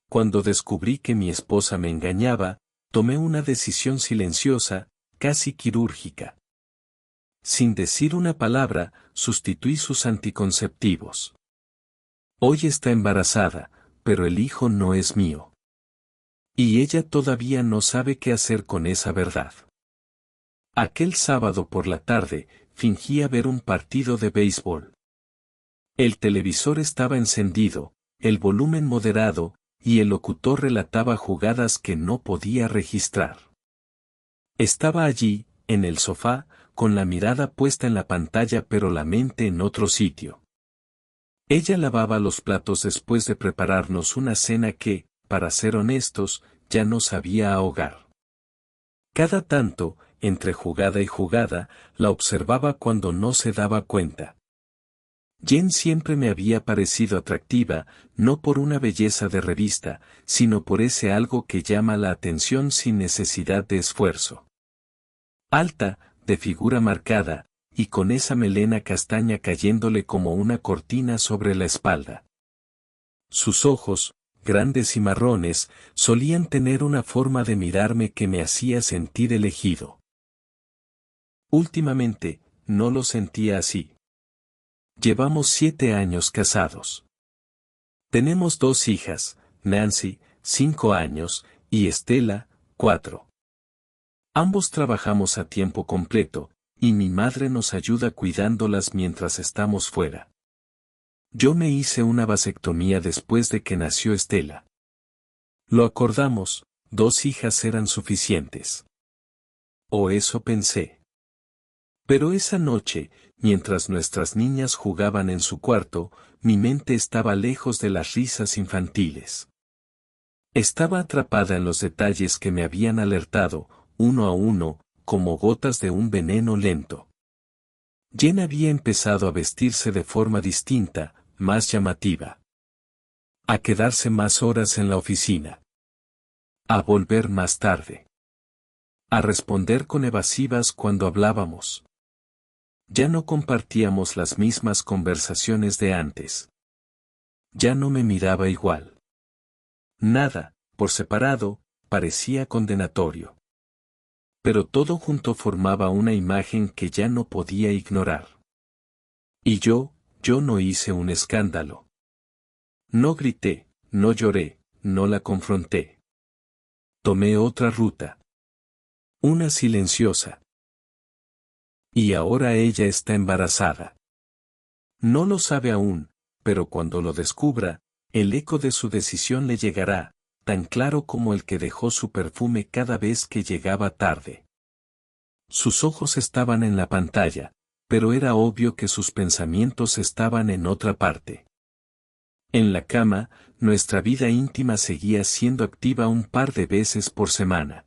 Cuando descubrí que mi esposa me engañaba, tomé una decisión silenciosa, casi quirúrgica. Sin decir una palabra, sustituí sus anticonceptivos. Hoy está embarazada, pero el hijo no es mío. Y ella todavía no sabe qué hacer con esa verdad. Aquel sábado por la tarde, fingía ver un partido de béisbol. El televisor estaba encendido, el volumen moderado, y el locutor relataba jugadas que no podía registrar. Estaba allí, en el sofá, con la mirada puesta en la pantalla pero la mente en otro sitio. Ella lavaba los platos después de prepararnos una cena que, para ser honestos, ya nos sabía ahogar. Cada tanto, entre jugada y jugada, la observaba cuando no se daba cuenta. Jen siempre me había parecido atractiva, no por una belleza de revista, sino por ese algo que llama la atención sin necesidad de esfuerzo. Alta, de figura marcada, y con esa melena castaña cayéndole como una cortina sobre la espalda. Sus ojos, grandes y marrones, solían tener una forma de mirarme que me hacía sentir elegido. Últimamente, no lo sentía así. Llevamos 7 años casados. Tenemos 2 hijas, Nancy, 5 años, y Estela, 4. Ambos trabajamos a tiempo completo, y mi madre nos ayuda cuidándolas mientras estamos fuera. Yo me hice una vasectomía después de que nació Estela. Lo acordamos, 2 hijas eran suficientes. O eso pensé. Pero esa noche, mientras nuestras niñas jugaban en su cuarto, mi mente estaba lejos de las risas infantiles. Estaba atrapada en los detalles que me habían alertado, uno a uno, como gotas de un veneno lento. Jen había empezado a vestirse de forma distinta, más llamativa. A quedarse más horas en la oficina. A volver más tarde. A responder con evasivas cuando hablábamos. Ya no compartíamos las mismas conversaciones de antes. Ya no me miraba igual. Nada, por separado, parecía condenatorio. Pero todo junto formaba una imagen que ya no podía ignorar. Y yo no hice un escándalo. No grité, no lloré, no la confronté. Tomé otra ruta. Una silenciosa. Y ahora ella está embarazada. No lo sabe aún, pero cuando lo descubra, el eco de su decisión le llegará, tan claro como el que dejó su perfume cada vez que llegaba tarde. Sus ojos estaban en la pantalla, pero era obvio que sus pensamientos estaban en otra parte. En la cama, nuestra vida íntima seguía siendo activa un par de veces por semana.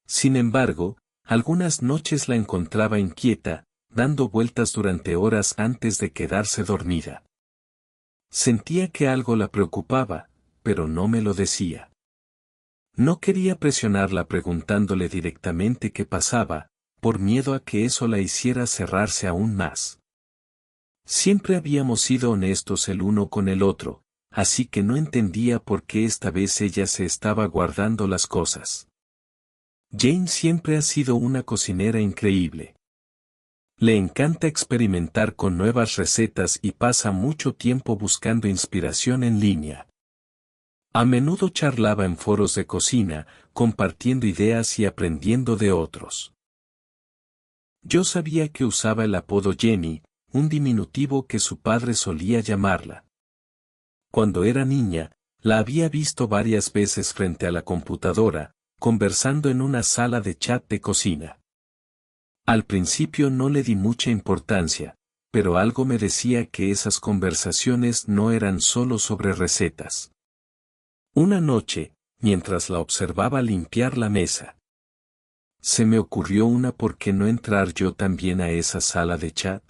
Sin embargo, algunas noches la encontraba inquieta, dando vueltas durante horas antes de quedarse dormida. Sentía que algo la preocupaba, pero no me lo decía. No quería presionarla preguntándole directamente qué pasaba, por miedo a que eso la hiciera cerrarse aún más. Siempre habíamos sido honestos el uno con el otro, así que no entendía por qué esta vez ella se estaba guardando las cosas. Jane siempre ha sido una cocinera increíble. Le encanta experimentar con nuevas recetas y pasa mucho tiempo buscando inspiración en línea. A menudo charlaba en foros de cocina, compartiendo ideas y aprendiendo de otros. Yo sabía que usaba el apodo Jenny, un diminutivo que su padre solía llamarla. Cuando era niña, la había visto varias veces frente a la computadora, conversando en una sala de chat de cocina. Al principio no le di mucha importancia, pero algo me decía que esas conversaciones no eran solo sobre recetas. Una noche, mientras la observaba limpiar la mesa, se me ocurrió una ¿por qué no entrar yo también a esa sala de chat?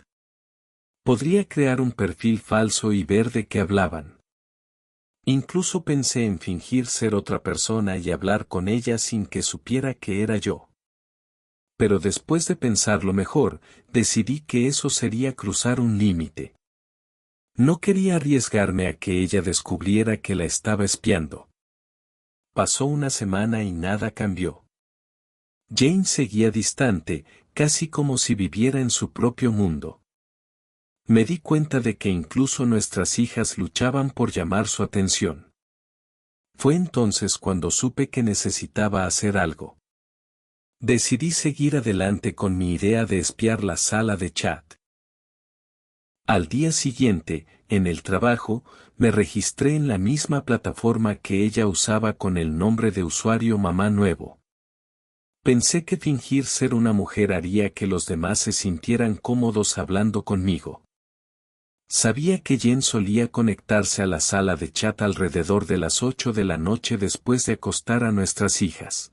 Podría crear un perfil falso y ver de qué hablaban. Incluso pensé en fingir ser otra persona y hablar con ella sin que supiera que era yo. Pero después de pensarlo mejor, decidí que eso sería cruzar un límite. No quería arriesgarme a que ella descubriera que la estaba espiando. Pasó una semana y nada cambió. Jane seguía distante, casi como si viviera en su propio mundo. Me di cuenta de que incluso nuestras hijas luchaban por llamar su atención. Fue entonces cuando supe que necesitaba hacer algo. Decidí seguir adelante con mi idea de espiar la sala de chat. Al día siguiente, en el trabajo, me registré en la misma plataforma que ella usaba con el nombre de usuario Mamá Nuevo. Pensé que fingir ser una mujer haría que los demás se sintieran cómodos hablando conmigo. Sabía que Jen solía conectarse a la sala de chat alrededor de las 8 de la noche después de acostar a nuestras hijas.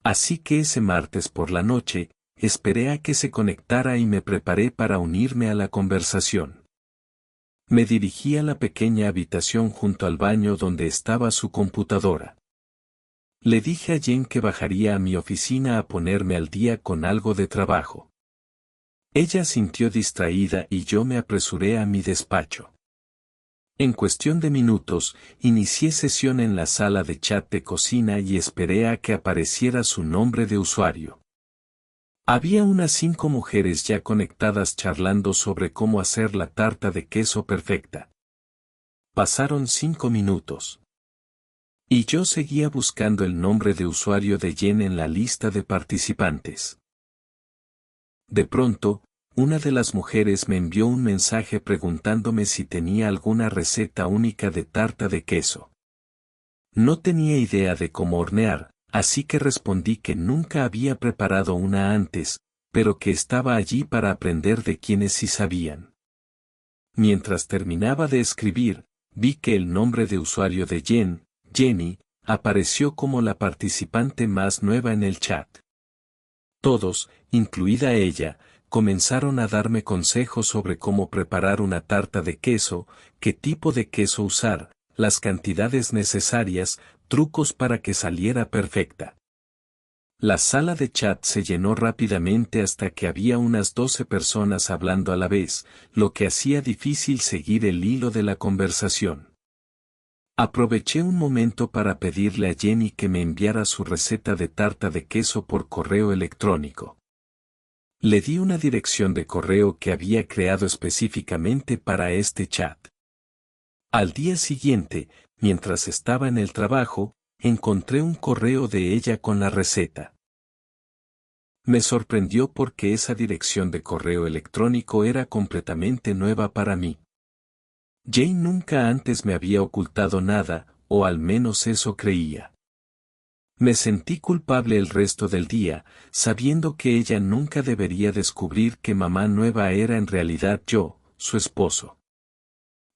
Así que ese martes por la noche, esperé a que se conectara y me preparé para unirme a la conversación. Me dirigí a la pequeña habitación junto al baño donde estaba su computadora. Le dije a Jen que bajaría a mi oficina a ponerme al día con algo de trabajo. Ella sintió distraída y yo me apresuré a mi despacho. En cuestión de minutos, inicié sesión en la sala de chat de cocina y esperé a que apareciera su nombre de usuario. Había unas 5 mujeres ya conectadas charlando sobre cómo hacer la tarta de queso perfecta. Pasaron 5 minutos. Y yo seguía buscando el nombre de usuario de Jen en la lista de participantes. De pronto, una de las mujeres me envió un mensaje preguntándome si tenía alguna receta única de tarta de queso. No tenía idea de cómo hornear, así que respondí que nunca había preparado una antes, pero que estaba allí para aprender de quienes sí sabían. Mientras terminaba de escribir, vi que el nombre de usuario de Jen, Jenny, apareció como la participante más nueva en el chat. Todos, incluida ella, comenzaron a darme consejos sobre cómo preparar una tarta de queso, qué tipo de queso usar, las cantidades necesarias, trucos para que saliera perfecta. La sala de chat se llenó rápidamente hasta que había unas 12 personas hablando a la vez, lo que hacía difícil seguir el hilo de la conversación. Aproveché un momento para pedirle a Jenny que me enviara su receta de tarta de queso por correo electrónico. Le di una dirección de correo que había creado específicamente para este chat. Al día siguiente, mientras estaba en el trabajo, encontré un correo de ella con la receta. Me sorprendió porque esa dirección de correo electrónico era completamente nueva para mí. Jane nunca antes me había ocultado nada, o al menos eso creía. Me sentí culpable el resto del día, sabiendo que ella nunca debería descubrir que Mamá Nueva era en realidad yo, su esposo.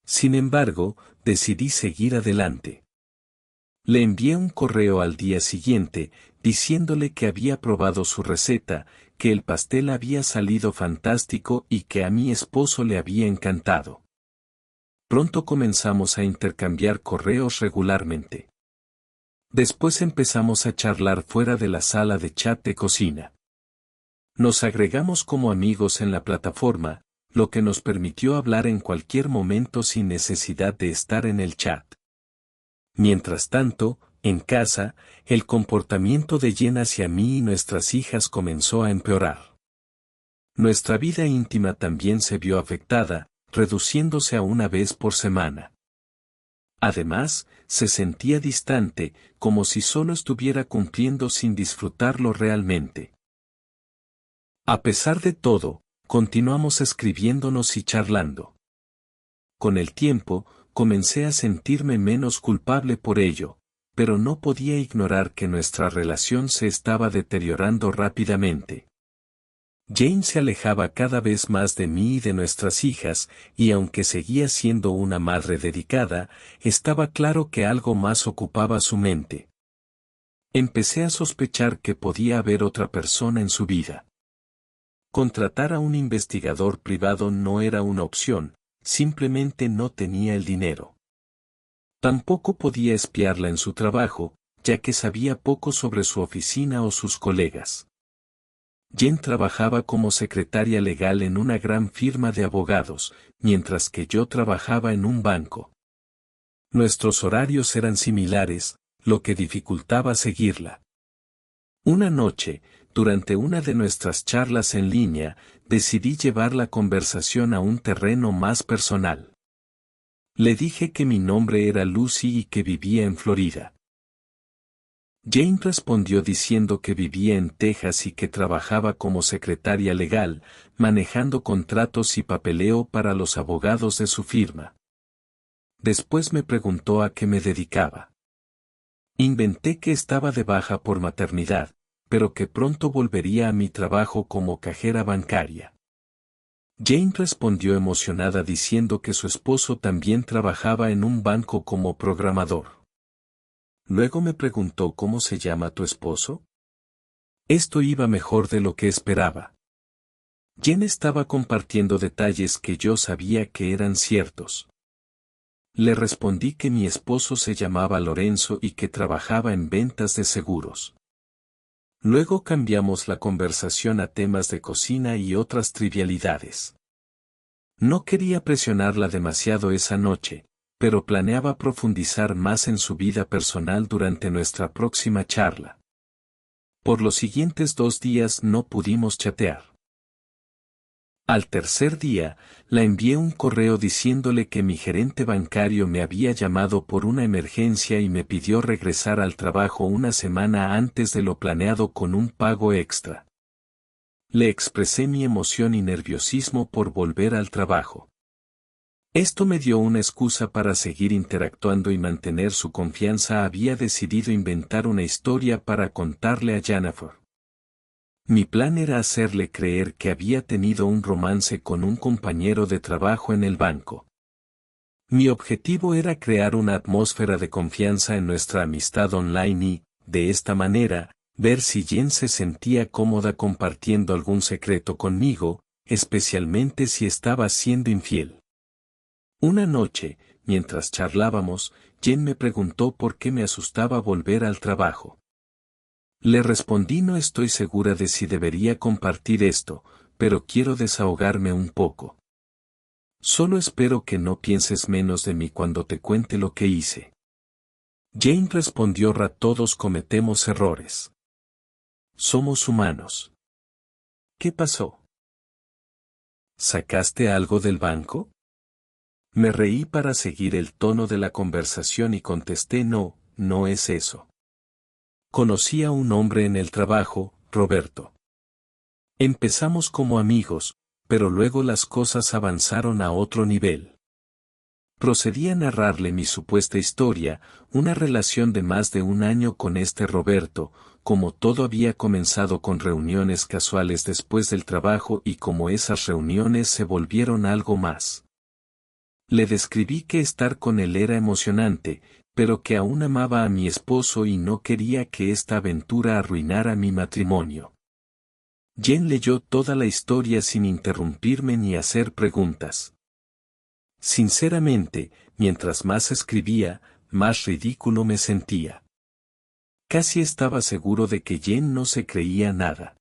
Sin embargo, decidí seguir adelante. Le envié un correo al día siguiente, diciéndole que había probado su receta, que el pastel había salido fantástico y que a mi esposo le había encantado. Pronto comenzamos a intercambiar correos regularmente. Después empezamos a charlar fuera de la sala de chat de cocina. Nos agregamos como amigos en la plataforma, lo que nos permitió hablar en cualquier momento sin necesidad de estar en el chat. Mientras tanto, en casa, el comportamiento de Jen hacia mí y nuestras hijas comenzó a empeorar. Nuestra vida íntima también se vio afectada, reduciéndose a una vez por semana. Además, se sentía distante, como si solo estuviera cumpliendo sin disfrutarlo realmente. A pesar de todo, continuamos escribiéndonos y charlando. Con el tiempo, comencé a sentirme menos culpable por ello, pero no podía ignorar que nuestra relación se estaba deteriorando rápidamente. Jane se alejaba cada vez más de mí y de nuestras hijas, y aunque seguía siendo una madre dedicada, estaba claro que algo más ocupaba su mente. Empecé a sospechar que podía haber otra persona en su vida. Contratar a un investigador privado no era una opción, simplemente no tenía el dinero. Tampoco podía espiarla en su trabajo, ya que sabía poco sobre su oficina o sus colegas. Jen trabajaba como secretaria legal en una gran firma de abogados, mientras que yo trabajaba en un banco. Nuestros horarios eran similares, lo que dificultaba seguirla. Una noche, durante una de nuestras charlas en línea, decidí llevar la conversación a un terreno más personal. Le dije que mi nombre era Lucy y que vivía en Florida. Jane respondió diciendo que vivía en Texas y que trabajaba como secretaria legal, manejando contratos y papeleo para los abogados de su firma. Después me preguntó a qué me dedicaba. Inventé que estaba de baja por maternidad, pero que pronto volvería a mi trabajo como cajera bancaria. Jane respondió emocionada diciendo que su esposo también trabajaba en un banco como programador. Luego me preguntó ¿cómo se llama tu esposo? Esto iba mejor de lo que esperaba. Jane estaba compartiendo detalles que yo sabía que eran ciertos. Le respondí que mi esposo se llamaba Lorenzo y que trabajaba en ventas de seguros. Luego cambiamos la conversación a temas de cocina y otras trivialidades. No quería presionarla demasiado esa noche, pero planeaba profundizar más en su vida personal durante nuestra próxima charla. Por los siguientes 2 días no pudimos chatear. Al tercer día, la envié un correo diciéndole que mi gerente bancario me había llamado por una emergencia y me pidió regresar al trabajo una semana antes de lo planeado con un pago extra. Le expresé mi emoción y nerviosismo por volver al trabajo. Esto me dio una excusa para seguir interactuando y mantener su confianza. Había decidido inventar una historia para contarle a Jennifer. Mi plan era hacerle creer que había tenido un romance con un compañero de trabajo en el banco. Mi objetivo era crear una atmósfera de confianza en nuestra amistad online y, de esta manera, ver si Jen se sentía cómoda compartiendo algún secreto conmigo, especialmente si estaba siendo infiel. Una noche, mientras charlábamos, Jen me preguntó por qué me asustaba volver al trabajo. Le respondí no estoy segura de si debería compartir esto, pero quiero desahogarme un poco. Solo espero que no pienses menos de mí cuando te cuente lo que hice. Jane respondió todos cometemos errores. Somos humanos. ¿Qué pasó? ¿Sacaste algo del banco? Me reí para seguir el tono de la conversación y contesté no, no es eso. Conocí a un hombre en el trabajo, Roberto. Empezamos como amigos, pero luego las cosas avanzaron a otro nivel. Procedí a narrarle mi supuesta historia, una relación de más de 1 año con este Roberto, como todo había comenzado con reuniones casuales después del trabajo y como esas reuniones se volvieron algo más. Le describí que estar con él era emocionante, pero que aún amaba a mi esposo y no quería que esta aventura arruinara mi matrimonio. Jen leyó toda la historia sin interrumpirme ni hacer preguntas. Sinceramente, mientras más escribía, más ridículo me sentía. Casi estaba seguro de que Jen no se creía nada.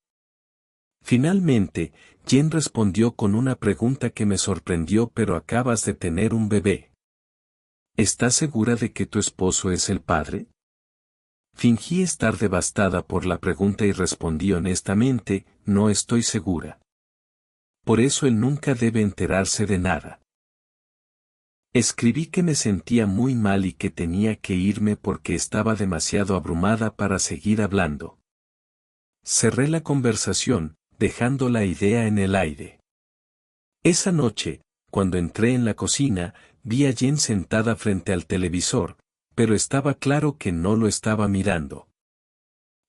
Finalmente, Jen respondió con una pregunta que me sorprendió pero acabas de tener un bebé. ¿Estás segura de que tu esposo es el padre? Fingí estar devastada por la pregunta y respondí honestamente, no estoy segura. Por eso él nunca debe enterarse de nada. Escribí que me sentía muy mal y que tenía que irme porque estaba demasiado abrumada para seguir hablando. Cerré la conversación, dejando la idea en el aire. Esa noche, cuando entré en la cocina, vi a Jen sentada frente al televisor, pero estaba claro que no lo estaba mirando.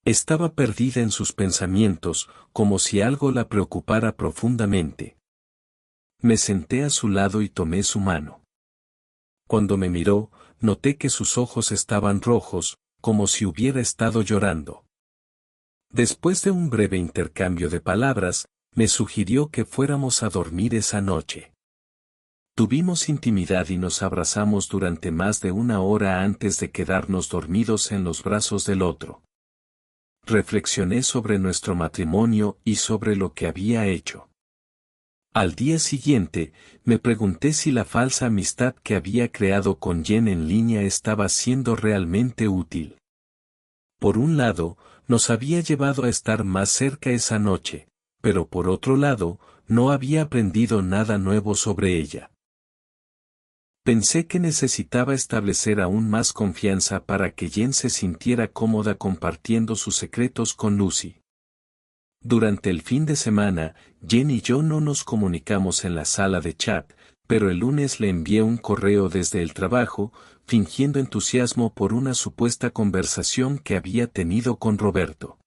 Estaba perdida en sus pensamientos, como si algo la preocupara profundamente. Me senté a su lado y tomé su mano. Cuando me miró, noté que sus ojos estaban rojos, como si hubiera estado llorando. Después de un breve intercambio de palabras, me sugirió que fuéramos a dormir esa noche. Tuvimos intimidad y nos abrazamos durante más de 1 hora antes de quedarnos dormidos en los brazos del otro. reflexioné sobre nuestro matrimonio y sobre lo que había hecho. Al día siguiente, me pregunté si la falsa amistad que había creado con Jen en línea estaba siendo realmente útil. Por un lado, nos había llevado a estar más cerca esa noche, pero por otro lado, no había aprendido nada nuevo sobre ella. Pensé que necesitaba establecer aún más confianza para que Jen se sintiera cómoda compartiendo sus secretos con Lucy. Durante el fin de semana, Jen y yo no nos comunicamos en la sala de chat, pero el lunes le envié un correo desde el trabajo, fingiendo entusiasmo por una supuesta conversación que había tenido con Roberto.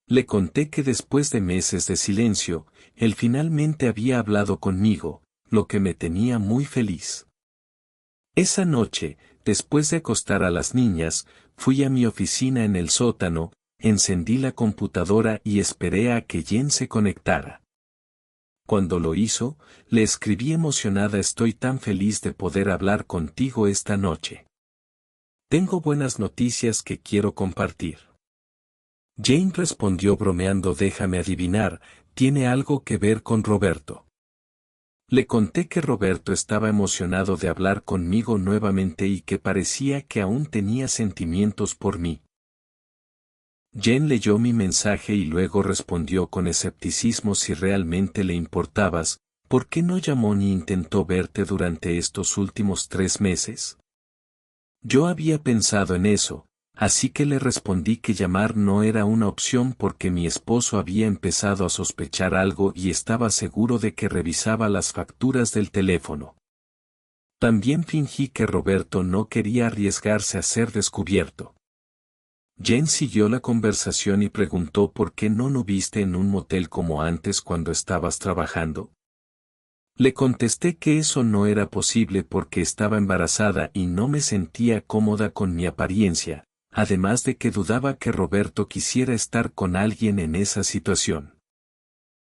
Le conté que después de meses de silencio, él finalmente había hablado conmigo, lo que me tenía muy feliz. Esa noche, después de acostar a las niñas, fui a mi oficina en el sótano, encendí la computadora y esperé a que Jen se conectara. Cuando lo hizo, le escribí emocionada: estoy tan feliz de poder hablar contigo esta noche. Tengo buenas noticias que quiero compartir. Jane respondió bromeando: déjame adivinar, tiene algo que ver con Roberto. Le conté que Roberto estaba emocionado de hablar conmigo nuevamente y que parecía que aún tenía sentimientos por mí. Jen leyó mi mensaje y luego respondió con escepticismo: si realmente le importabas, ¿por qué no llamó ni intentó verte durante estos últimos 3 meses? Yo había pensado en eso, así que le respondí que llamar no era una opción porque mi esposo había empezado a sospechar algo y estaba seguro de que revisaba las facturas del teléfono. También fingí que Roberto no quería arriesgarse a ser descubierto. Jen siguió la conversación y preguntó: ¿por qué no nos viste en un motel como antes cuando estabas trabajando? Le contesté que eso no era posible porque estaba embarazada y no me sentía cómoda con mi apariencia, además de que dudaba que Roberto quisiera estar con alguien en esa situación.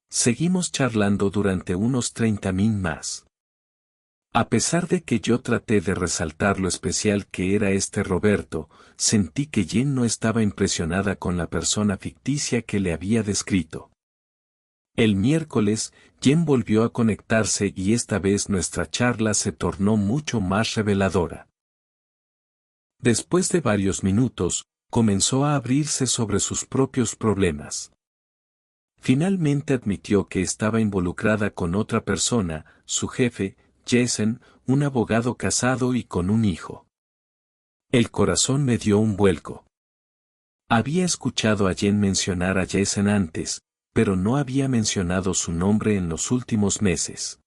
Seguimos charlando durante unos 30 min más. A pesar de que yo traté de resaltar lo especial que era este Roberto, sentí que Jen no estaba impresionada con la persona ficticia que le había descrito. El miércoles, Jen volvió a conectarse y esta vez nuestra charla se tornó mucho más reveladora. Después de varios minutos, comenzó a abrirse sobre sus propios problemas. Finalmente admitió que estaba involucrada con otra persona, su jefe, Jason, un abogado casado y con un hijo. El corazón me dio un vuelco. Había escuchado a Jen mencionar a Jason antes, pero no había mencionado su nombre en los últimos meses.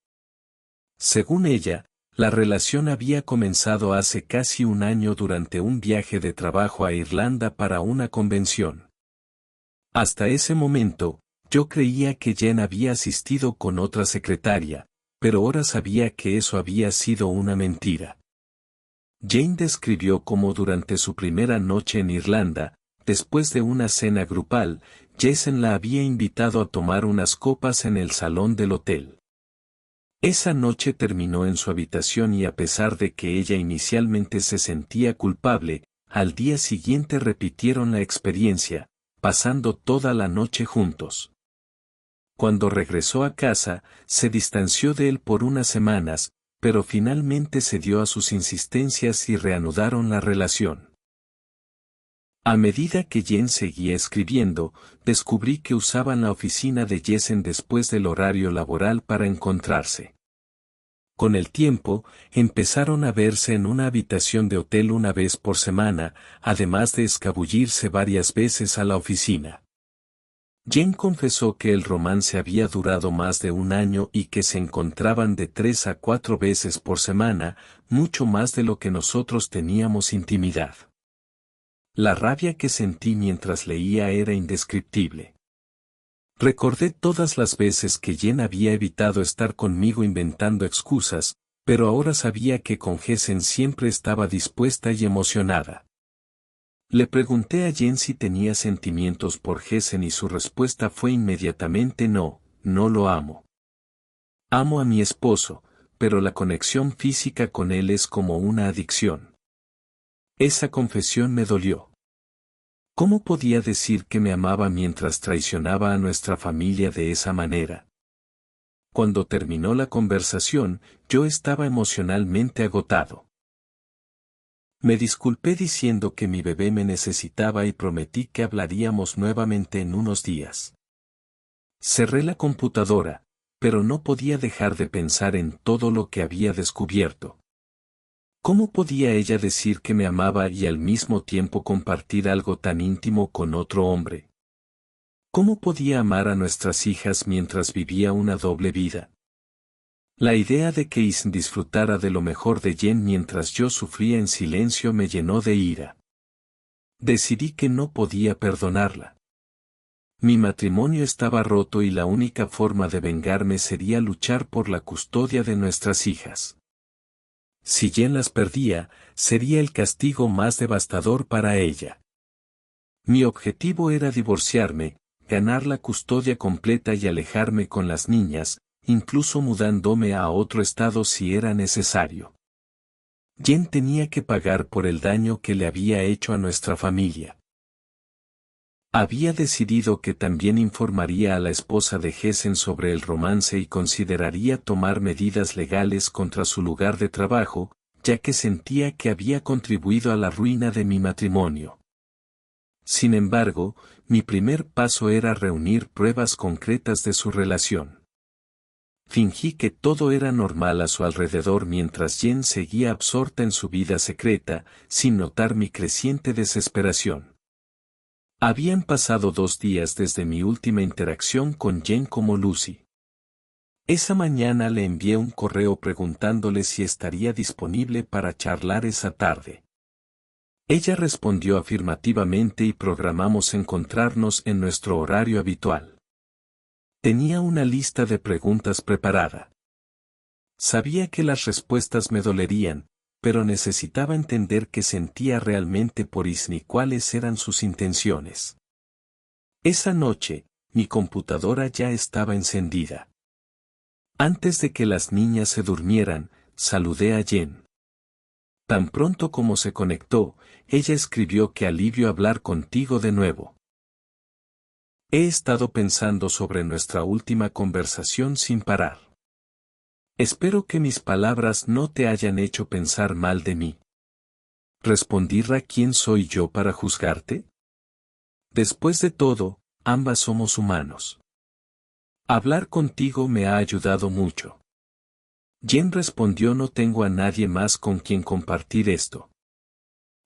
Según ella, la relación había comenzado hace casi un año durante un viaje de trabajo a Irlanda para una convención. Hasta ese momento, yo creía que Jen había asistido con otra secretaria, pero ahora sabía que eso había sido una mentira. Jane describió cómo durante su primera noche en Irlanda, después de una cena grupal, Jason la había invitado a tomar unas copas en el salón del hotel. Esa noche terminó en su habitación y a pesar de que ella inicialmente se sentía culpable, al día siguiente repitieron la experiencia, pasando toda la noche juntos. Cuando regresó a casa, se distanció de él por unas semanas, pero finalmente cedió a sus insistencias y reanudaron la relación. A medida que Jen seguía escribiendo, descubrí que usaban la oficina de Jason después del horario laboral para encontrarse. Con el tiempo, empezaron a verse en una habitación de hotel una vez por semana, además de escabullirse varias veces a la oficina. Jen confesó que el romance había durado más de un año y que se encontraban de 3 a 4 veces por semana, mucho más de lo que nosotros teníamos intimidad. La rabia que sentí mientras leía era indescriptible. Recordé todas las veces que Jen había evitado estar conmigo inventando excusas, pero ahora sabía que con Jason siempre estaba dispuesta y emocionada. Le pregunté a Jen si tenía sentimientos por Jason y su respuesta fue inmediatamente: no, no lo amo. Amo a mi esposo, pero la conexión física con él es como una adicción. Esa confesión me dolió. ¿Cómo podía decir que me amaba mientras traicionaba a nuestra familia de esa manera? Cuando terminó la conversación, yo estaba emocionalmente agotado. Me disculpé diciendo que mi bebé me necesitaba y prometí que hablaríamos nuevamente en unos días. Cerré la computadora, pero no podía dejar de pensar en todo lo que había descubierto. ¿Cómo podía ella decir que me amaba y al mismo tiempo compartir algo tan íntimo con otro hombre? ¿Cómo podía amar a nuestras hijas mientras vivía una doble vida? La idea de que Isn disfrutara de lo mejor de Jen mientras yo sufría en silencio me llenó de ira. Decidí que no podía perdonarla. Mi matrimonio estaba roto y la única forma de vengarme sería luchar por la custodia de nuestras hijas. Si Jen las perdía, sería el castigo más devastador para ella. Mi objetivo era divorciarme, ganar la custodia completa y alejarme con las niñas, incluso mudándome a otro estado si era necesario. Jen tenía que pagar por el daño que le había hecho a nuestra familia. Había decidido que también informaría a la esposa de Hessen sobre el romance y consideraría tomar medidas legales contra su lugar de trabajo, ya que sentía que había contribuido a la ruina de mi matrimonio. Sin embargo, mi primer paso era reunir pruebas concretas de su relación. Fingí que todo era normal a su alrededor mientras Jen seguía absorta en su vida secreta, sin notar mi creciente desesperación. Habían pasado 2 días desde mi última interacción con Jen como Lucy. Esa mañana le envié un correo preguntándole si estaría disponible para charlar esa tarde. Ella respondió afirmativamente y programamos encontrarnos en nuestro horario habitual. Tenía una lista de preguntas preparada. Sabía que las respuestas me dolerían, pero necesitaba entender qué sentía realmente por Isn y cuáles eran sus intenciones. Esa noche, mi computadora ya estaba encendida. Antes de que las niñas se durmieran, saludé a Jen. Tan pronto como se conectó, ella escribió: "Qué alivio hablar contigo de nuevo. He estado pensando sobre nuestra última conversación sin parar. Espero que mis palabras no te hayan hecho pensar mal de mí". Respondí: ¿Quién soy yo para juzgarte? Después de todo, ambas somos humanos. Hablar contigo me ha ayudado mucho. Jen respondió: no tengo a nadie más con quien compartir esto.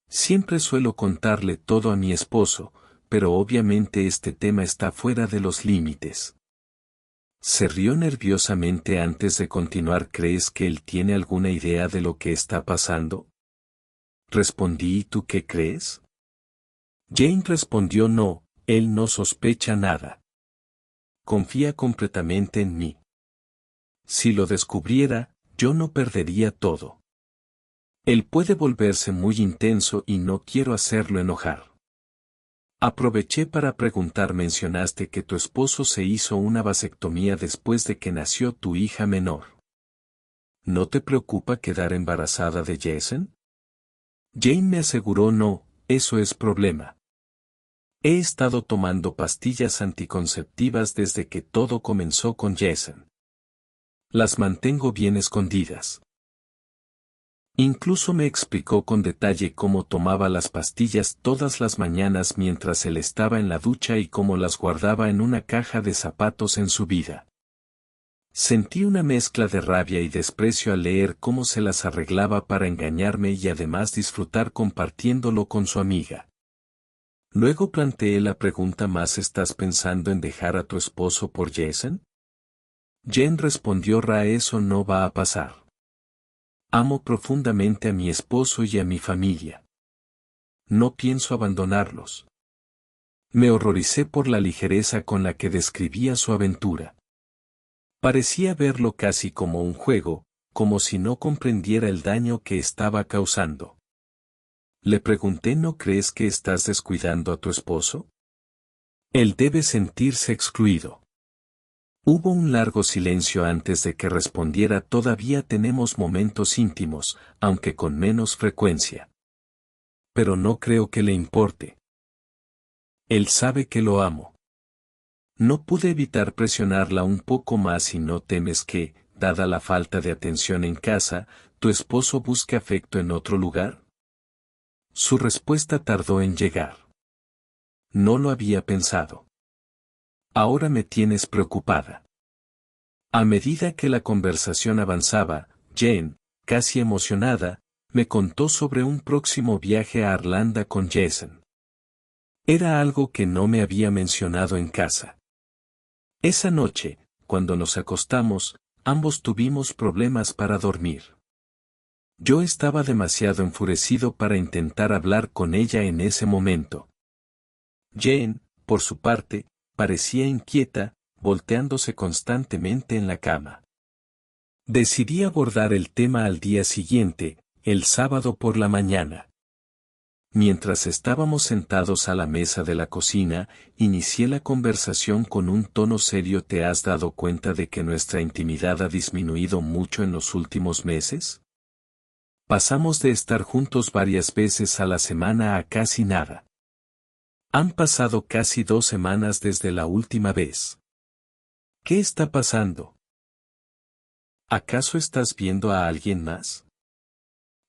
Siempre suelo contarle todo a mi esposo, pero obviamente este tema está fuera de los límites. Se rió nerviosamente antes de continuar. ¿Crees que él tiene alguna idea de lo que está pasando? Respondí: ¿y tú qué crees? Jane respondió: no, él no sospecha nada. Confía completamente en mí. Si lo descubriera, yo no perdería todo. Él puede volverse muy intenso y no quiero hacerlo enojar. Aproveché para preguntar: mencionaste que tu esposo se hizo una vasectomía después de que nació tu hija menor. ¿No te preocupa quedar embarazada de Jason? Jane me aseguró: no, eso es problema. He estado tomando pastillas anticonceptivas desde que todo comenzó con Jason. Las mantengo bien escondidas. Incluso me explicó con detalle cómo tomaba las pastillas todas las mañanas mientras él estaba en la ducha y cómo las guardaba en una caja de zapatos en su vida. Sentí una mezcla de rabia y desprecio al leer cómo se las arreglaba para engañarme y además disfrutar compartiéndolo con su amiga. Luego planteé la pregunta: ¿más estás pensando en dejar a tu esposo por Jason? Jen respondió: eso no va a pasar. Amo profundamente a mi esposo y a mi familia. No pienso abandonarlos. Me horroricé por la ligereza con la que describía su aventura. Parecía verlo casi como un juego, como si no comprendiera el daño que estaba causando. Le pregunté: ¿no crees que estás descuidando a tu esposo? Él debe sentirse excluido. Hubo un largo silencio antes de que respondiera: todavía tenemos momentos íntimos, aunque con menos frecuencia. Pero no creo que le importe. Él sabe que lo amo. No pude evitar presionarla un poco más y no temes que, dada la falta de atención en casa, tu esposo busque afecto en otro lugar. Su respuesta tardó en llegar. No lo había pensado. Ahora me tienes preocupada. A medida que la conversación avanzaba, Jane, casi emocionada, me contó sobre un próximo viaje a Irlanda con Jason. Era algo que no me había mencionado en casa. Esa noche, cuando nos acostamos, ambos tuvimos problemas para dormir. Yo estaba demasiado enfurecido para intentar hablar con ella en ese momento. Jane, por su parte, parecía inquieta, volteándose constantemente en la cama. Decidí abordar el tema al día siguiente, el sábado por la mañana. Mientras estábamos sentados a la mesa de la cocina, inicié la conversación con un tono serio. ¿Te has dado cuenta de que nuestra intimidad ha disminuido mucho en los últimos meses? Pasamos de estar juntos varias veces a la semana a casi nada. Han pasado casi 2 semanas desde la última vez. ¿Qué está pasando? ¿Acaso estás viendo a alguien más?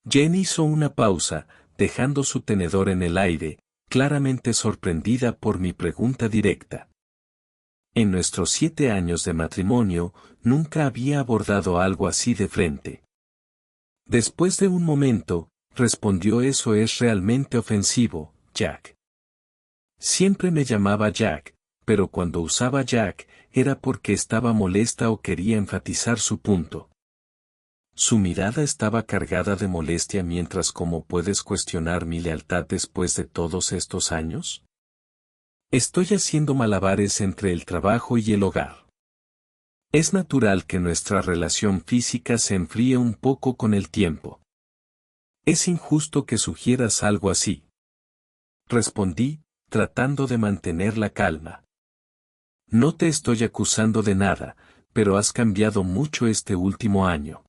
Jen hizo una pausa, dejando su tenedor en el aire, claramente sorprendida por mi pregunta directa. En nuestros 7 años de matrimonio, nunca había abordado algo así de frente. Después de un momento, respondió: eso es realmente ofensivo, Jack. Siempre me llamaba Jack, pero cuando usaba Jack, era porque estaba molesta o quería enfatizar su punto. Su mirada estaba cargada de molestia mientras ¿cómo puedes cuestionar mi lealtad después de todos estos años? Estoy haciendo malabares entre el trabajo y el hogar. Es natural que nuestra relación física se enfríe un poco con el tiempo. Es injusto que sugieras algo así. Respondí, tratando de mantener la calma. No te estoy acusando de nada, pero has cambiado mucho este último año.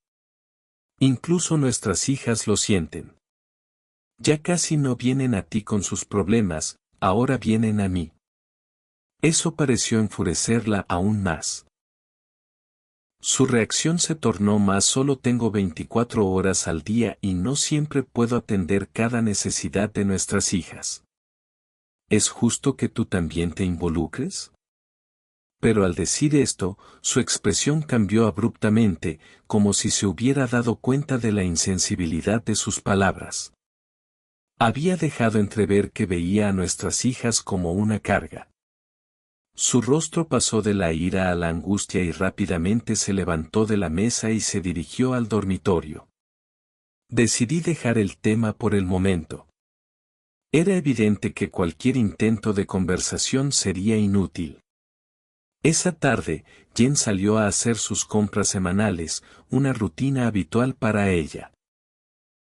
Incluso nuestras hijas lo sienten. Ya casi no vienen a ti con sus problemas, ahora vienen a mí. Eso pareció enfurecerla aún más. Su reacción se tornó más: solo tengo 24 horas al día y no siempre puedo atender cada necesidad de nuestras hijas. ¿Es justo que tú también te involucres? Pero al decir esto, su expresión cambió abruptamente, como si se hubiera dado cuenta de la insensibilidad de sus palabras. Había dejado entrever que veía a nuestras hijas como una carga. Su rostro pasó de la ira a la angustia y rápidamente se levantó de la mesa y se dirigió al dormitorio. Decidí dejar el tema por el momento. Era evidente que cualquier intento de conversación sería inútil. Esa tarde, Jen salió a hacer sus compras semanales, una rutina habitual para ella.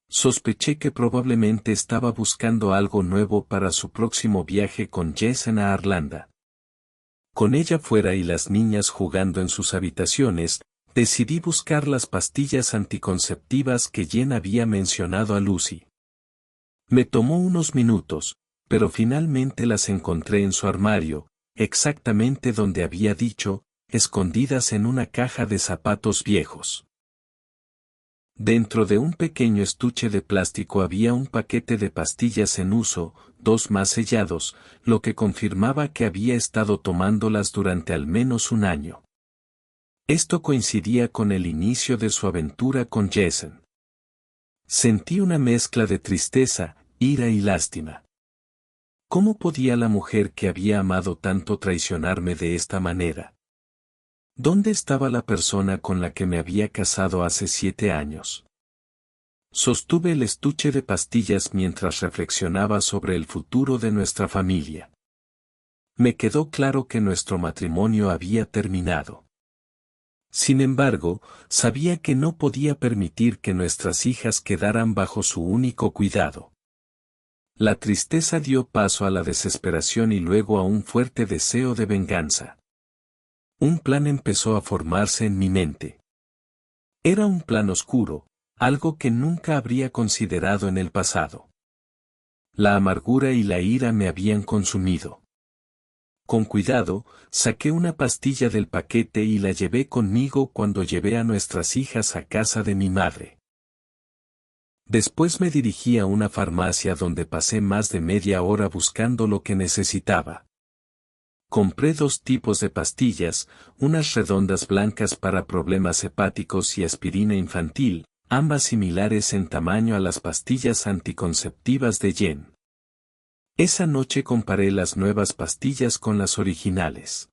Sospeché que probablemente estaba buscando algo nuevo para su próximo viaje con Jason a Irlanda. Con ella fuera y las niñas jugando en sus habitaciones, decidí buscar las pastillas anticonceptivas que Jen había mencionado a Lucy. Me tomó unos minutos, pero finalmente las encontré en su armario, exactamente donde había dicho, escondidas en una caja de zapatos viejos. Dentro de un pequeño estuche de plástico había un paquete de pastillas en uso, 2 más sellados, lo que confirmaba que había estado tomándolas durante al menos un año. Esto coincidía con el inicio de su aventura con Jason. Sentí una mezcla de tristeza, ira y lástima. ¿Cómo podía la mujer que había amado tanto traicionarme de esta manera? ¿Dónde estaba la persona con la que me había casado hace 7 años? Sostuve el estuche de pastillas mientras reflexionaba sobre el futuro de nuestra familia. Me quedó claro que nuestro matrimonio había terminado. Sin embargo, sabía que no podía permitir que nuestras hijas quedaran bajo su único cuidado. La tristeza dio paso a la desesperación y luego a un fuerte deseo de venganza. Un plan empezó a formarse en mi mente. Era un plan oscuro, algo que nunca habría considerado en el pasado. La amargura y la ira me habían consumido. Con cuidado, saqué una pastilla del paquete y la llevé conmigo cuando llevé a nuestras hijas a casa de mi madre. Después me dirigí a una farmacia donde pasé más de media hora buscando lo que necesitaba. Compré 2 tipos de pastillas, unas redondas blancas para problemas hepáticos y aspirina infantil, ambas similares en tamaño a las pastillas anticonceptivas de Jen. Esa noche comparé las nuevas pastillas con las originales.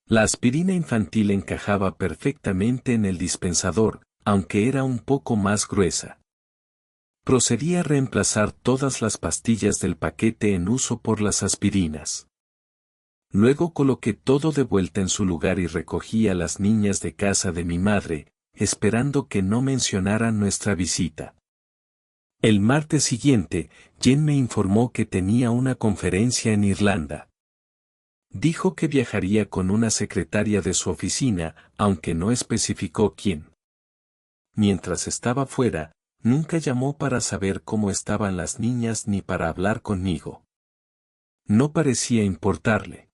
La aspirina infantil encajaba perfectamente en el dispensador, aunque era un poco más gruesa. Procedí a reemplazar todas las pastillas del paquete en uso por las aspirinas. Luego coloqué todo de vuelta en su lugar y recogí a las niñas de casa de mi madre, esperando que no mencionaran nuestra visita. El martes siguiente, Jen me informó que tenía una conferencia en Irlanda. Dijo que viajaría con una secretaria de su oficina, aunque no especificó quién. Mientras estaba fuera, nunca llamó para saber cómo estaban las niñas ni para hablar conmigo. No parecía importarle.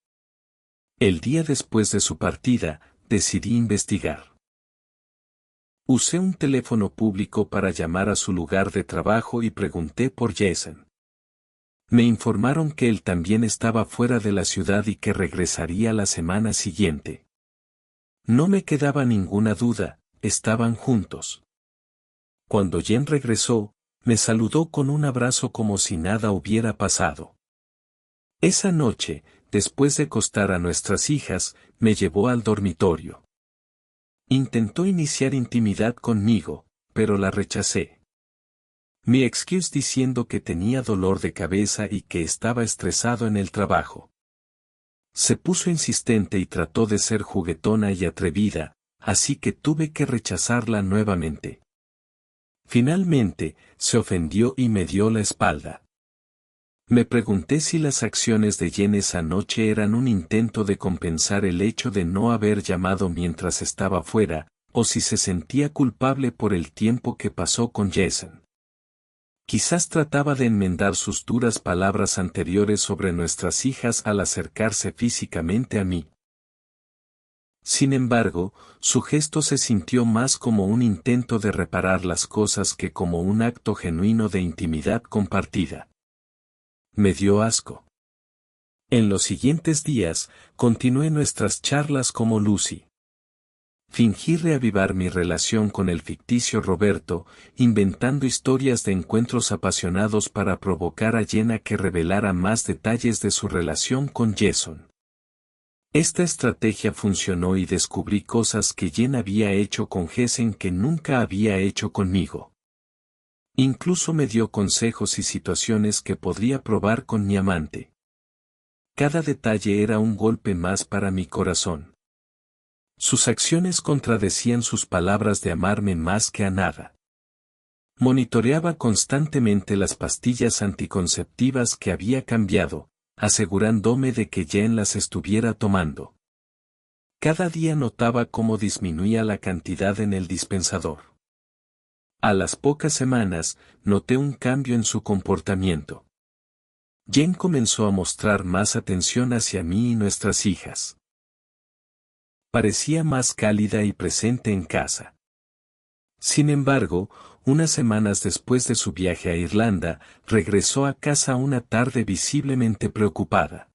El día después de su partida, decidí investigar. Usé un teléfono público para llamar a su lugar de trabajo y pregunté por Jason. Me informaron que él también estaba fuera de la ciudad y que regresaría la semana siguiente. No me quedaba ninguna duda, estaban juntos. Cuando Jen regresó, me saludó con un abrazo como si nada hubiera pasado. Esa noche, después de acostar a nuestras hijas, me llevó al dormitorio. Intentó iniciar intimidad conmigo, pero la rechacé. Mi excuse diciendo que tenía dolor de cabeza y que estaba estresado en el trabajo. Se puso insistente y trató de ser juguetona y atrevida, así que tuve que rechazarla nuevamente. Finalmente, se ofendió y me dio la espalda. Me pregunté si las acciones de Jen esa noche eran un intento de compensar el hecho de no haber llamado mientras estaba fuera, o si se sentía culpable por el tiempo que pasó con Jason. Quizás trataba de enmendar sus duras palabras anteriores sobre nuestras hijas al acercarse físicamente a mí. Sin embargo, su gesto se sintió más como un intento de reparar las cosas que como un acto genuino de intimidad compartida. Me dio asco. En los siguientes días, continué nuestras charlas como Lucy. Fingí reavivar mi relación con el ficticio Roberto, inventando historias de encuentros apasionados para provocar a Jen a que revelara más detalles de su relación con Jason. Esta estrategia funcionó y descubrí cosas que Jen había hecho con Jason que nunca había hecho conmigo. Incluso me dio consejos y situaciones que podría probar con mi amante. Cada detalle era un golpe más para mi corazón. Sus acciones contradecían sus palabras de amarme más que a nada. Monitoreaba constantemente las pastillas anticonceptivas que había cambiado, asegurándome de que Jen las estuviera tomando. Cada día notaba cómo disminuía la cantidad en el dispensador. A las pocas semanas, noté un cambio en su comportamiento. Jen comenzó a mostrar más atención hacia mí y nuestras hijas. Parecía más cálida y presente en casa. Sin embargo, unas semanas después de su viaje a Irlanda, regresó a casa una tarde visiblemente preocupada.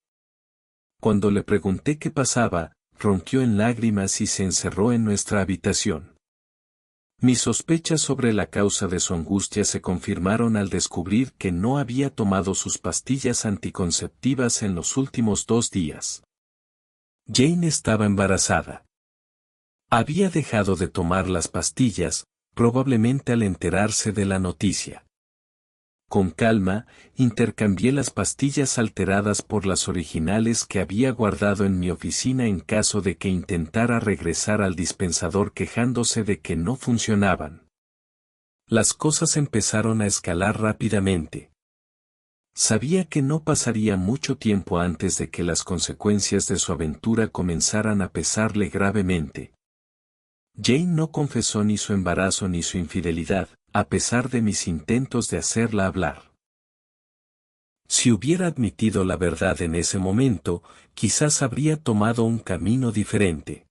Cuando le pregunté qué pasaba, rompió en lágrimas y se encerró en nuestra habitación. Mis sospechas sobre la causa de su angustia se confirmaron al descubrir que no había tomado sus pastillas anticonceptivas en los últimos 2 días. Jane estaba embarazada. Había dejado de tomar las pastillas, probablemente al enterarse de la noticia. Con calma, intercambié las pastillas alteradas por las originales que había guardado en mi oficina en caso de que intentara regresar al dispensador quejándose de que no funcionaban. Las cosas empezaron a escalar rápidamente. Sabía que no pasaría mucho tiempo antes de que las consecuencias de su aventura comenzaran a pesarle gravemente. Jane no confesó ni su embarazo ni su infidelidad, a pesar de mis intentos de hacerla hablar. Si Si hubiera admitido la verdad en ese momento, quizás habría tomado un camino diferente.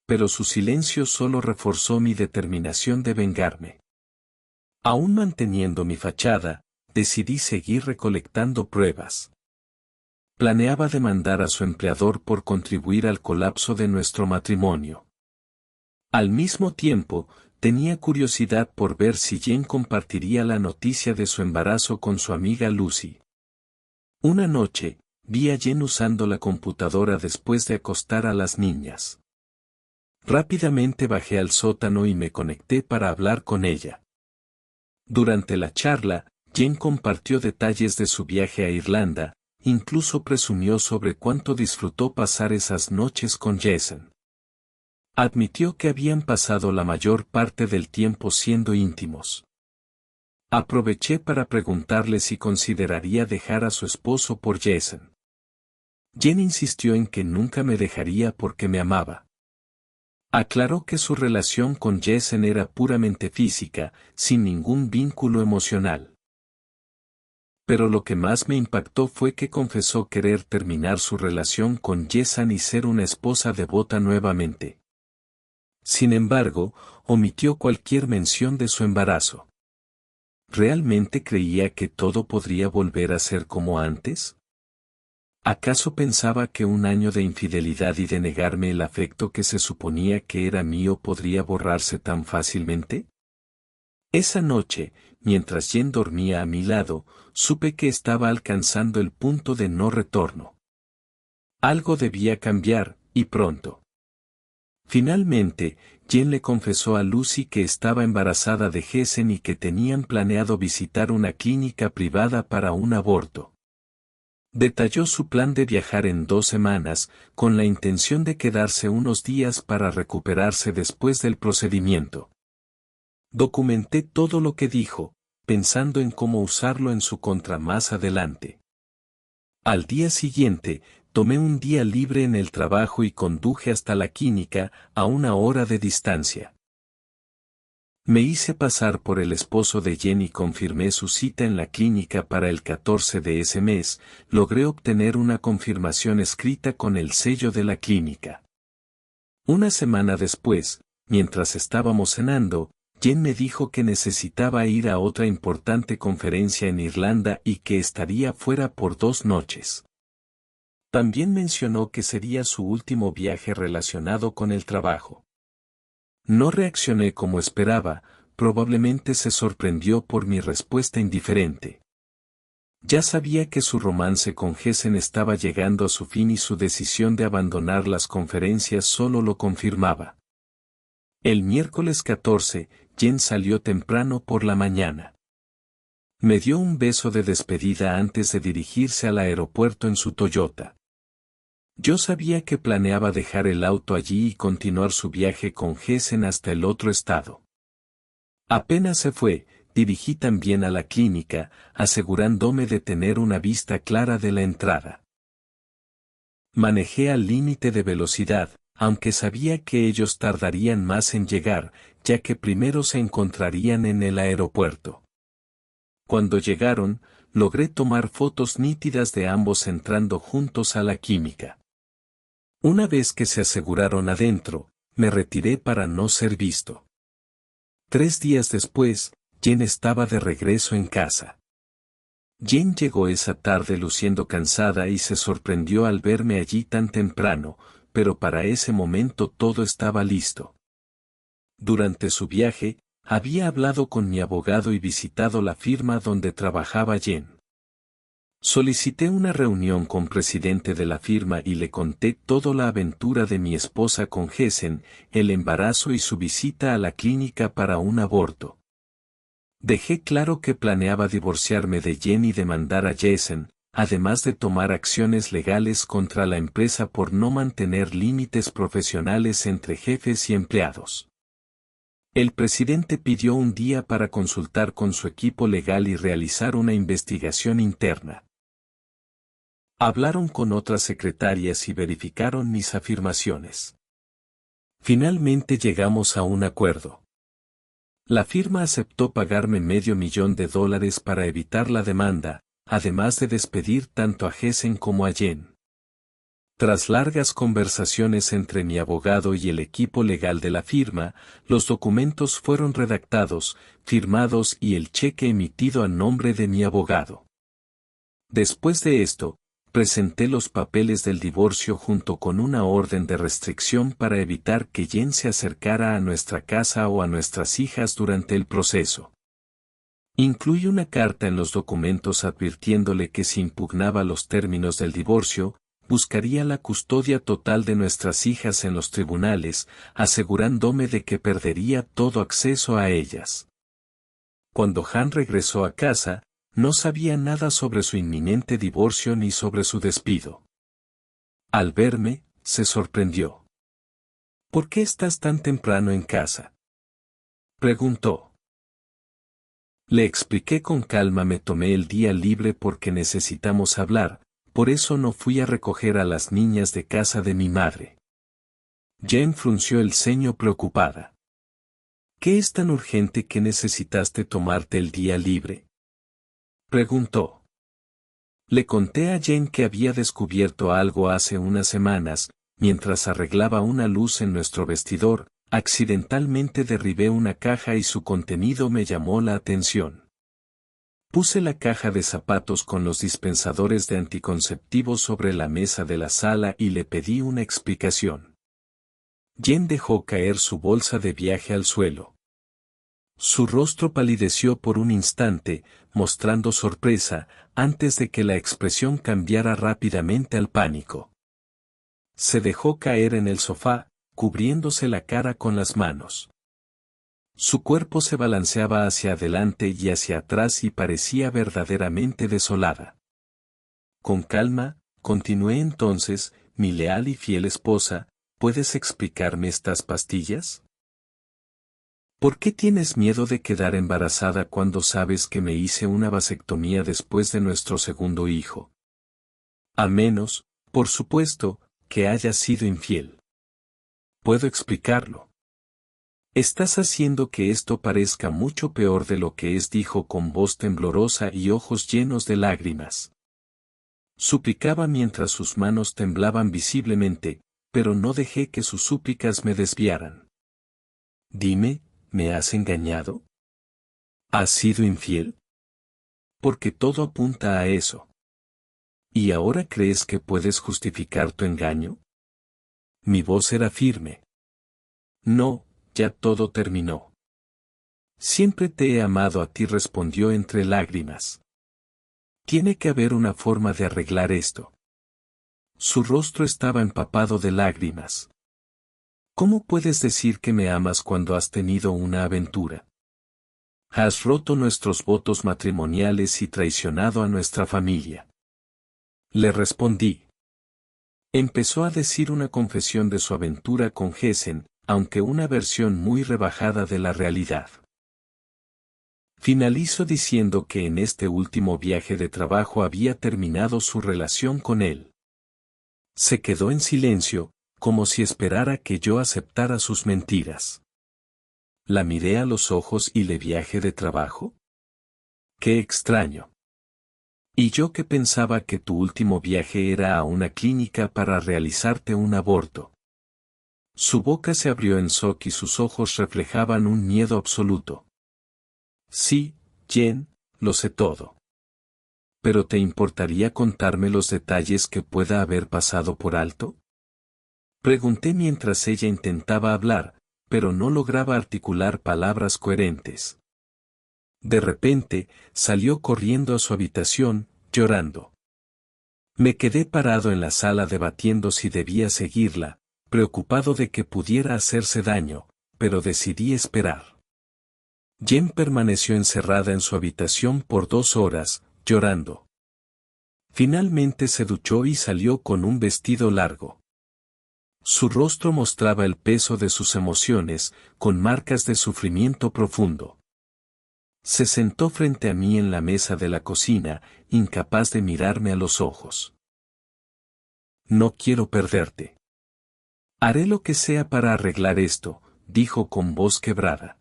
Pero su silencio solo reforzó mi determinación de vengarme. Aún manteniendo mi fachada, decidí seguir recolectando pruebas. Planeaba demandar a su empleador por contribuir al colapso de nuestro matrimonio. Al mismo tiempo, tenía curiosidad por ver si Jen compartiría la noticia de su embarazo con su amiga Lucy. Una noche, vi a Jen usando la computadora después de acostar a las niñas. Rápidamente bajé al sótano y me conecté para hablar con ella. Durante la charla, Jen compartió detalles de su viaje a Irlanda, incluso presumió sobre cuánto disfrutó pasar esas noches con Jason. Admitió que habían pasado la mayor parte del tiempo siendo íntimos. Aproveché para preguntarle si consideraría dejar a su esposo por Jason. Jen insistió en que nunca me dejaría porque me amaba. Aclaró que su relación con Jason era puramente física, sin ningún vínculo emocional. Pero lo que más me impactó fue que confesó querer terminar su relación con Jason y ser una esposa devota nuevamente. Sin embargo, omitió cualquier mención de su embarazo. ¿Realmente creía que todo podría volver a ser como antes? ¿Acaso pensaba que un año de infidelidad y de negarme el afecto que se suponía que era mío podría borrarse tan fácilmente? Esa noche, mientras Jen dormía a mi lado, supe que estaba alcanzando el punto de no retorno. Algo debía cambiar, y pronto. Finalmente, Jen le confesó a Lucy que estaba embarazada de Jason y que tenían planeado visitar una clínica privada para un aborto. Detalló su plan de viajar en 2 semanas, con la intención de quedarse unos días para recuperarse después del procedimiento. Documenté todo lo que dijo, pensando en cómo usarlo en su contra más adelante. Al día siguiente, tomé un día libre en el trabajo y conduje hasta la clínica, a 1 hora de distancia. Me hice pasar por el esposo de Jen y confirmé su cita en la clínica para el 14 de ese mes. Logré obtener una confirmación escrita con el sello de la clínica. Una semana después, mientras estábamos cenando, Jen me dijo que necesitaba ir a otra importante conferencia en Irlanda y que estaría fuera por 2 noches. También mencionó que sería su último viaje relacionado con el trabajo. No reaccioné como esperaba, probablemente se sorprendió por mi respuesta indiferente. Ya sabía que su romance con Jason estaba llegando a su fin y su decisión de abandonar las conferencias solo lo confirmaba. El miércoles 14, Jen salió temprano por la mañana. Me dio un beso de despedida antes de dirigirse al aeropuerto en su Toyota. Yo sabía que planeaba dejar el auto allí y continuar su viaje con Jason hasta el otro estado. Apenas se fue, dirigí también a la clínica, asegurándome de tener una vista clara de la entrada. Manejé al límite de velocidad, aunque sabía que ellos tardarían más en llegar, ya que primero se encontrarían en el aeropuerto. Cuando llegaron, logré tomar fotos nítidas de ambos entrando juntos a la clínica. Una vez que se aseguraron adentro, me retiré para no ser visto. 3 días después, Jen estaba de regreso en casa. Jen llegó esa tarde luciendo cansada y se sorprendió al verme allí tan temprano, pero para ese momento todo estaba listo. Durante su viaje, había hablado con mi abogado y visitado la firma donde trabajaba Jen. Solicité una reunión con presidente de la firma y le conté toda la aventura de mi esposa con Jason, el embarazo y su visita a la clínica para un aborto. Dejé claro que planeaba divorciarme de Jen y demandar a Jason, además de tomar acciones legales contra la empresa por no mantener límites profesionales entre jefes y empleados. El presidente pidió un día para consultar con su equipo legal y realizar una investigación interna. Hablaron con otras secretarias y verificaron mis afirmaciones. Finalmente llegamos a un acuerdo. La firma aceptó pagarme $500,000 para evitar la demanda, además de despedir tanto a Hessen como a Jen. Tras largas conversaciones entre mi abogado y el equipo legal de la firma, los documentos fueron redactados, firmados y el cheque emitido a nombre de mi abogado. Después de esto, presenté los papeles del divorcio junto con una orden de restricción para evitar que Jen se acercara a nuestra casa o a nuestras hijas durante el proceso. Incluí una carta en los documentos advirtiéndole que si impugnaba los términos del divorcio, buscaría la custodia total de nuestras hijas en los tribunales, asegurándome de que perdería todo acceso a ellas. Cuando Han regresó a casa, no sabía nada sobre su inminente divorcio ni sobre su despido. Al verme, se sorprendió. ¿Por qué estás tan temprano en casa?, preguntó. Le expliqué con calma: me tomé el día libre porque necesitamos hablar, por eso no fui a recoger a las niñas de casa de mi madre. Jen frunció el ceño preocupada. ¿Qué es tan urgente que necesitaste tomarte el día libre?, preguntó. Le conté a Jen que había descubierto algo hace unas semanas. Mientras arreglaba una luz en nuestro vestidor, accidentalmente derribé una caja y su contenido me llamó la atención. Puse la caja de zapatos con los dispensadores de anticonceptivos sobre la mesa de la sala y le pedí una explicación. Jen dejó caer su bolsa de viaje al suelo. Su rostro palideció por un instante, mostrando sorpresa, antes de que la expresión cambiara rápidamente al pánico. Se dejó caer en el sofá, cubriéndose la cara con las manos. Su cuerpo se balanceaba hacia adelante y hacia atrás y parecía verdaderamente desolada. Con calma, continué entonces: mi leal y fiel esposa, ¿puedes explicarme estas pastillas? ¿Por qué tienes miedo de quedar embarazada cuando sabes que me hice una vasectomía después de nuestro segundo hijo? A menos, por supuesto, que hayas sido infiel. Puedo explicarlo. Estás haciendo que esto parezca mucho peor de lo que es, dijo con voz temblorosa y ojos llenos de lágrimas. Suplicaba mientras sus manos temblaban visiblemente, pero no dejé que sus súplicas me desviaran. Dime, ¿me has engañado? ¿Has sido infiel? Porque todo apunta a eso. ¿Y ahora crees que puedes justificar tu engaño? Mi voz era firme. No, ya todo terminó. Siempre te he amado a ti, respondió entre lágrimas. Tiene que haber una forma de arreglar esto. Su rostro estaba empapado de lágrimas. ¿Cómo puedes decir que me amas cuando has tenido una aventura? Has roto nuestros votos matrimoniales y traicionado a nuestra familia. Le respondí. Empezó a decir una confesión de su aventura con Hessen, aunque una versión muy rebajada de la realidad. Finalizó diciendo que en este último viaje de trabajo había terminado su relación con él. Se quedó en silencio, como si esperara que yo aceptara sus mentiras. La miré a los ojos y le: ¿viaje de trabajo? ¡Qué extraño! Y yo que pensaba que tu último viaje era a una clínica para realizarte un aborto. Su boca se abrió en shock y sus ojos reflejaban un miedo absoluto. Sí, Jen, lo sé todo. ¿Pero te importaría contarme los detalles que pueda haber pasado por alto? Pregunté mientras ella intentaba hablar, pero no lograba articular palabras coherentes. De repente, salió corriendo a su habitación, llorando. Me quedé parado en la sala debatiendo si debía seguirla, preocupado de que pudiera hacerse daño, pero decidí esperar. Jen permaneció encerrada en su habitación por 2 horas, llorando. Finalmente se duchó y salió con un vestido largo. Su rostro mostraba el peso de sus emociones, con marcas de sufrimiento profundo. Se sentó frente a mí en la mesa de la cocina, incapaz de mirarme a los ojos. No quiero perderte. Haré lo que sea para arreglar esto, dijo con voz quebrada.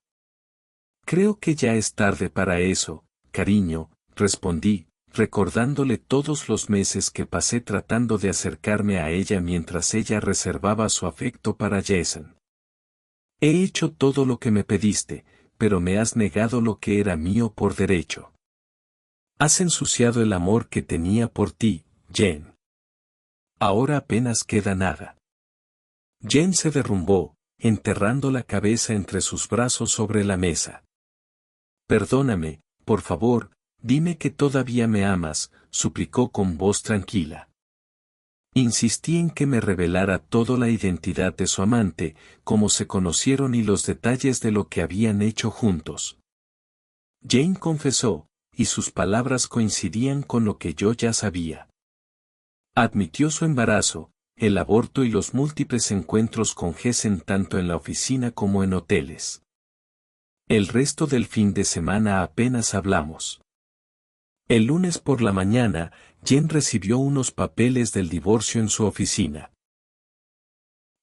Creo que ya es tarde para eso, cariño, respondí, recordándole todos los meses que pasé tratando de acercarme a ella mientras ella reservaba su afecto para Jason. He hecho todo lo que me pediste, pero me has negado lo que era mío por derecho. Has ensuciado el amor que tenía por ti, Jen. Ahora apenas queda nada. Jen se derrumbó, enterrando la cabeza entre sus brazos sobre la mesa. Perdóname, por favor, dime que todavía me amas, suplicó con voz tranquila. Insistí en que me revelara toda la identidad de su amante, cómo se conocieron y los detalles de lo que habían hecho juntos. Jane confesó, y sus palabras coincidían con lo que yo ya sabía. Admitió su embarazo, el aborto y los múltiples encuentros con Gessen tanto en la oficina como en hoteles. El resto del fin de semana apenas hablamos. El lunes por la mañana, Jen recibió unos papeles del divorcio en su oficina.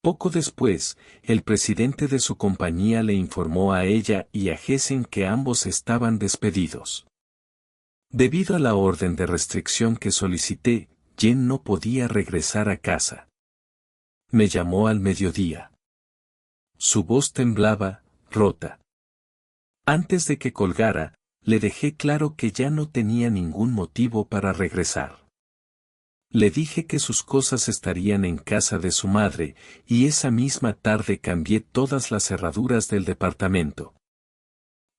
Poco después, el presidente de su compañía le informó a ella y a Gessen que ambos estaban despedidos. Debido a la orden de restricción que solicité, Jen no podía regresar a casa. Me llamó al mediodía. Su voz temblaba, rota. Antes de que colgara, le dejé claro que ya no tenía ningún motivo para regresar. Le dije que sus cosas estarían en casa de su madre, y esa misma tarde cambié todas las cerraduras del departamento.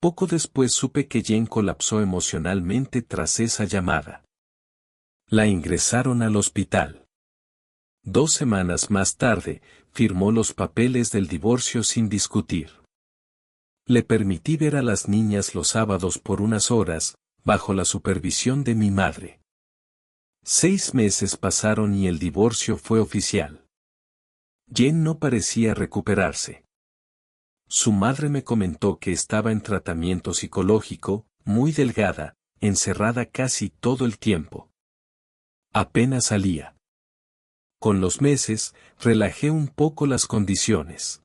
Poco después supe que Jen colapsó emocionalmente tras esa llamada. La ingresaron al hospital. 2 semanas más tarde, firmó los papeles del divorcio sin discutir. Le permití ver a las niñas los sábados por unas horas, bajo la supervisión de mi madre. 6 meses pasaron y el divorcio fue oficial. Jen no parecía recuperarse. Su madre me comentó que estaba en tratamiento psicológico, muy delgada, encerrada casi todo el tiempo. Apenas salía. Con los meses, relajé un poco las condiciones.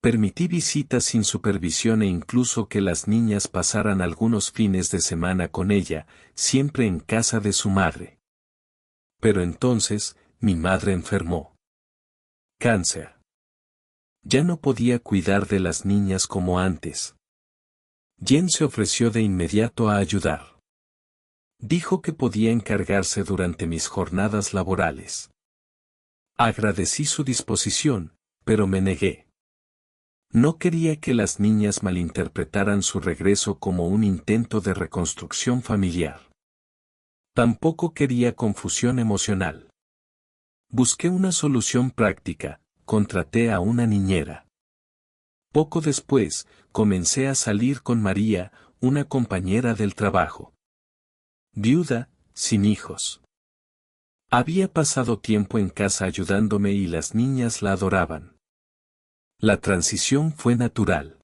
Permití visitas sin supervisión e incluso que las niñas pasaran algunos fines de semana con ella, siempre en casa de su madre. Pero entonces, mi madre enfermó. Cáncer. Ya no podía cuidar de las niñas como antes. Jen se ofreció de inmediato a ayudar. Dijo que podía encargarse durante mis jornadas laborales. Agradecí su disposición, pero me negué. No quería que las niñas malinterpretaran su regreso como un intento de reconstrucción familiar. Tampoco quería confusión emocional. Busqué una solución práctica, contraté a una niñera. Poco después, comencé a salir con María, una compañera del trabajo. Viuda, sin hijos. Había pasado tiempo en casa ayudándome y las niñas la adoraban. La transición fue natural.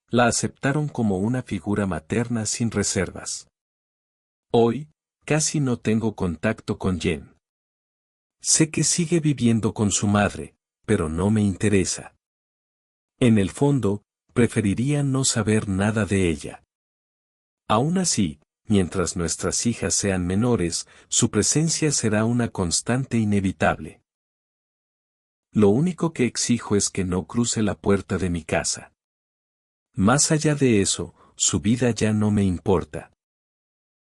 La aceptaron como una figura materna sin reservas. Hoy, casi no tengo contacto con Jen. Sé que sigue viviendo con su madre, pero no me interesa. En el fondo, preferiría no saber nada de ella. Aún así, mientras nuestras hijas sean menores, su presencia será una constante inevitable. Lo único que exijo es que no cruce la puerta de mi casa. Más allá de eso, su vida ya no me importa.